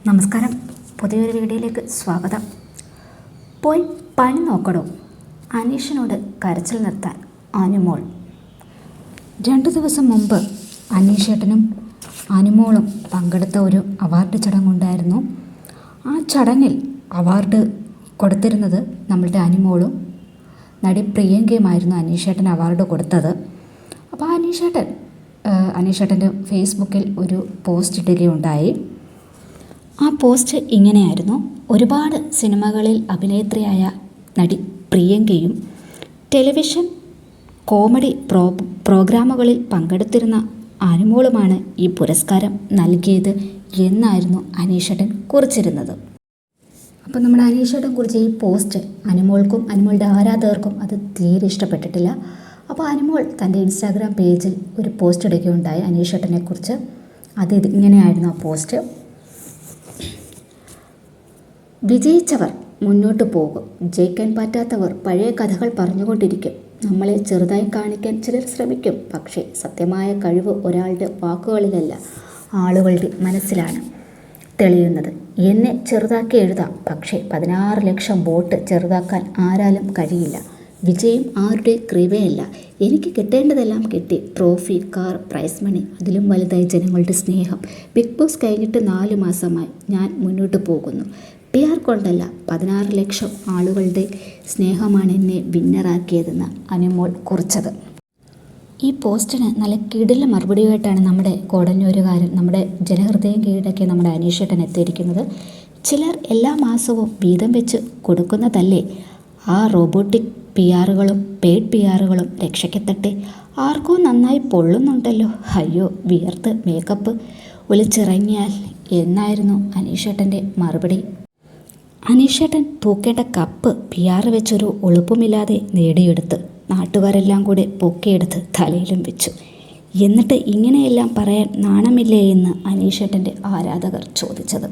നമസ്കാരം. പുതിയൊരു വീഡിയോയിലേക്ക് സ്വാഗതം. പോയി പണി നോക്കടോ, അനീഷിനോട് കരച്ചിൽ നിർത്താൻ അനുമോൾ. 2 ദിവസം മുമ്പ് അനീഷേട്ടനും അനുമോളും പങ്കെടുത്ത ഒരു അവാർഡ് ചടങ്ങുണ്ടായിരുന്നു. ആ ചടങ്ങിൽ അവാർഡ് കൊടുത്തിരുന്നത് നമ്മളുടെ അനുമോളും നടി പ്രിയങ്കയുമായിരുന്നു അനീഷേട്ടൻ അവാർഡ് കൊടുത്തത്. അപ്പോൾ അനീഷേട്ടൻ്റെ ഫേസ്ബുക്കിൽ ഒരു പോസ്റ്റ് ഇടുകയുണ്ടായി. ആ പോസ്റ്റ് ഇങ്ങനെയായിരുന്നു: ഒരുപാട് സിനിമകളിൽ അഭിനേത്രിയായ നടി പ്രിയങ്കയും ടെലിവിഷൻ കോമഡി പ്രോഗ്രാമുകളിൽ പങ്കെടുത്തിരുന്ന അനുമോളുമാണ് ഈ പുരസ്കാരം നൽകിയത് എന്നായിരുന്നു അനീഷേട്ടൻ കുറിച്ചിരുന്നത്. അപ്പോൾ നമ്മുടെ അനീഷേട്ടൻ കുറിച്ച് ഈ പോസ്റ്റ് അനുമോൾക്കും അനുമോളുടെ ആരാധകർക്കും അത് തീരെ ഇഷ്ടപ്പെട്ടിട്ടില്ല. അപ്പോൾ അനുമോൾ തൻ്റെ ഇൻസ്റ്റാഗ്രാം പേജിൽ ഒരു പോസ്റ്റ് ഇടുകയുണ്ടായി അനീഷേട്ടനെ കുറിച്ച്. അത് ഇങ്ങനെയായിരുന്നു ആ പോസ്റ്റ്: വിജയിച്ചവർ മുന്നോട്ട് പോകും, ജയിക്കാൻ പറ്റാത്തവർ പഴയ കഥകൾ പറഞ്ഞുകൊണ്ടിരിക്കും. നമ്മളെ ചെറുതായി കാണിക്കാൻ ചിലർ ശ്രമിക്കും, പക്ഷേ സത്യമായ കഴിവ് ഒരാളുടെ വാക്കുകളിലല്ല, ആളുകളുടെ മനസ്സിലാണ് തെളിയുന്നത്. എന്നെ ചെറുതാക്കി എഴുതാം, പക്ഷേ 16 ലക്ഷം വോട്ട് ചെറുതാക്കാൻ ആരാലും കഴിയില്ല. വിജയം ആരുടെ കൃപയല്ല, എനിക്ക് കിട്ടേണ്ടതെല്ലാം കിട്ടി. ട്രോഫി, കാർ, പ്രൈസ് മണി, അതിലും വലുതായി ജനങ്ങളുടെ സ്നേഹം. ബിഗ് ബോസ് കഴിഞ്ഞിട്ട് 4 മാസമായി ഞാൻ മുന്നോട്ട് പോകുന്നു. PR കൊണ്ടല്ല, 16 ലക്ഷം ആളുകളുടെ സ്നേഹമാണ് എന്നെ വിന്നറാക്കിയതെന്ന് അനുമോൾ കുറിച്ചത്. ഈ പോസ്റ്റിന് നല്ല കിടില മറുപടിയായിട്ടാണ് നമ്മുടെ കോടന്നൂരുകാരൻ, നമ്മുടെ ജനഹൃദയം കീഴടക്കിയ നമ്മുടെ അനീഷേട്ടൻ എത്തിയിരിക്കുന്നത്. ചിലർ എല്ലാ മാസവും വീതം വെച്ച് കൊടുക്കുന്നതല്ലേ ആ റോബോട്ടിക് PR-കളും പെയ്ഡ് PR-കളും രക്ഷയ്ക്കെത്തട്ടെ. ആർക്കോ നന്നായി പൊള്ളുന്നുണ്ടല്ലോ, അയ്യോ വിയർത്ത് മേക്കപ്പ് ഒലിച്ചിറങ്ങിയാൽ എന്നായിരുന്നു അനീഷേട്ടൻ്റെ മറുപടി. അനീഷേട്ടൻ തൂക്കേണ്ട കപ്പ് PR വെച്ചൊരു ഒളുപ്പമില്ലാതെ നേടിയെടുത്ത് നാട്ടുകാരെല്ലാം കൂടെ പൊക്കിയെടുത്ത് തലയിലും വെച്ചു. എന്നിട്ട് ഇങ്ങനെയെല്ലാം പറയാൻ നാണമില്ലേ എന്ന് അനീഷേട്ടൻ്റെ ആരാധകർ ചോദിച്ചത്.